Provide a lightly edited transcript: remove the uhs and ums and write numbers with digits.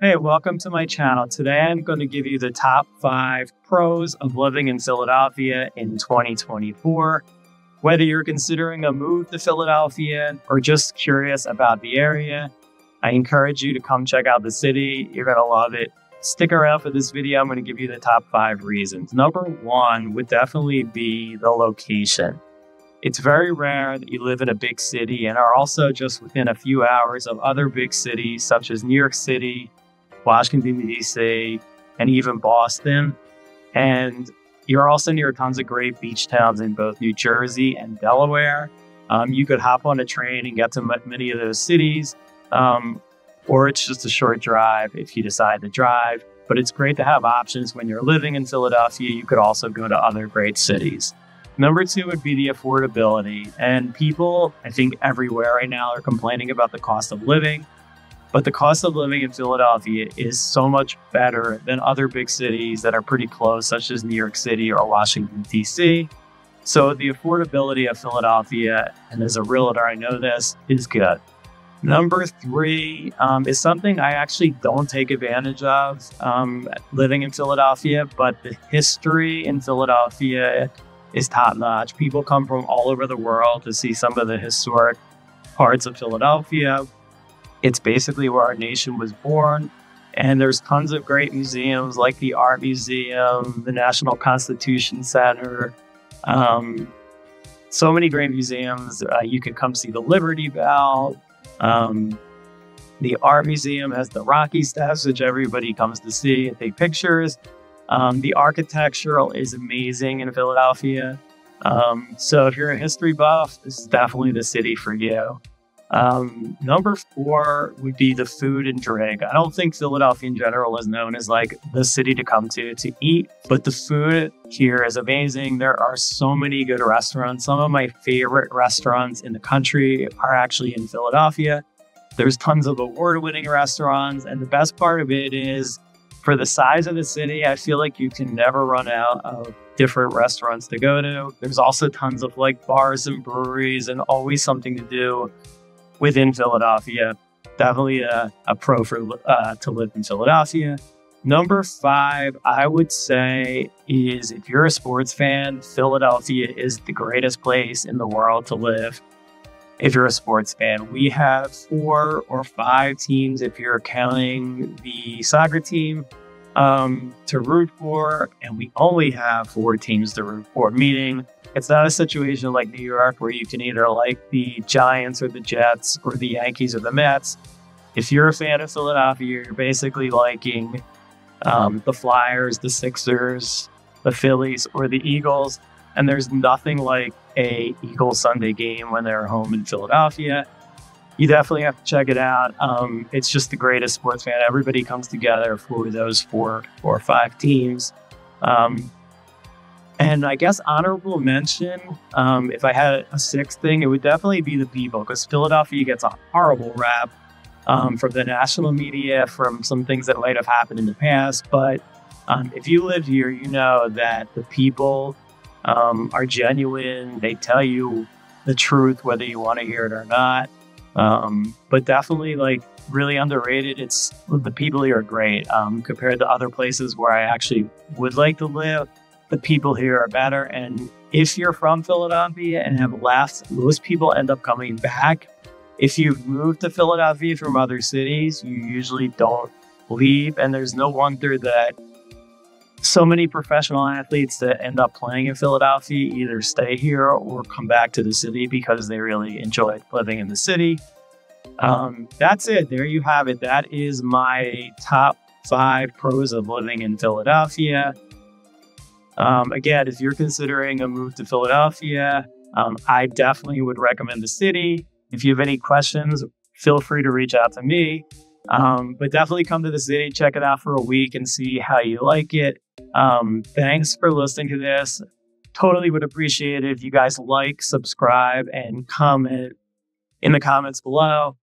Hey, welcome to my channel. Today I'm going to give you the top 5 pros of living in Philadelphia in 2024. Whether you're considering a move to Philadelphia or just curious about the area, I encourage you to come check out the city. You're going to love it. Stick around for this video. I'm going to give you the top 5 reasons. Number 1 would definitely be the location. It's very rare that you live in a big city and are also just within a few hours of other big cities such as New York City, Washington, D.C., and even Boston. And you're also near tons of great beach towns in both New Jersey and Delaware. You could hop on a train and get to many of those cities, or it's just a short drive if you decide to drive. But it's great to have options when you're living in Philadelphia. You could also go to other great cities. Number 2 would be the affordability. And people, I think everywhere right now, are complaining about the cost of living. But the cost of living in Philadelphia is so much better than other big cities that are pretty close, such as New York City or Washington, D.C. So the affordability of Philadelphia, and as a realtor, I know this, is good. Number 3 is something I actually don't take advantage of living in Philadelphia, but the history in Philadelphia is top-notch. People come from all over the world to see some of the historic parts of Philadelphia. It's basically where our nation was born, and there's tons of great museums like the Art Museum, the National Constitution Center, so many great museums. You could come see the Liberty Bell. The Art Museum has the Rocky Steps, which everybody comes to see and take pictures. The architectural is amazing in Philadelphia. So if you're a history buff, this is definitely the city for you. Number 4 would be the food and drink. I don't think Philadelphia in general is known as like the city to come to eat, but the food here is amazing. There are so many good restaurants. Some of my favorite restaurants in the country are actually in Philadelphia. There's tons of award-winning restaurants, and the best part of it is for the size of the city, I feel like you can never run out of different restaurants to go to. There's also tons of like bars and breweries and always something to do within Philadelphia. Definitely a pro for to live in Philadelphia. Number 5, I would say, is if you're a sports fan, Philadelphia is the greatest place in the world to live. If you're a sports fan, we have 4 or 5 teams, if you're counting the soccer team, to root for, and we only have 4 teams to root for, meaning it's not a situation like New York where you can either like the Giants or the Jets or the Yankees or the Mets. If you're a fan of Philadelphia, you're basically liking the Flyers, the Sixers, the Phillies, or the Eagles. And there's nothing like a Eagles Sunday game when they're home in Philadelphia. You definitely have to check it out. It's just the greatest sports fan. Everybody comes together for those 4 or 5 teams. And I guess honorable mention, if I had a 6th thing, it would definitely be the people, because Philadelphia gets a horrible rap from the national media, from some things that might have happened in the past. But if you live here, you know that the people are genuine. They tell you the truth, whether you want to hear it or not. But definitely, like, really underrated. The people here are great compared to other places where I actually would like to live. The people here are better. And if you're from Philadelphia and have left, most people end up coming back. If you've moved to Philadelphia from other cities, you usually don't leave. And there's no wonder that so many professional athletes that end up playing in Philadelphia either stay here or come back to the city because they really enjoy living in the city. That's it. There you have it. That is my top 5 pros of living in Philadelphia. Again, if you're considering a move to Philadelphia, I definitely would recommend the city. If you have any questions, feel free to reach out to me. But definitely come to the city, check it out for a week and see how you like it. Thanks for listening to this. Totally would appreciate it if you guys like, subscribe, and comment in the comments below.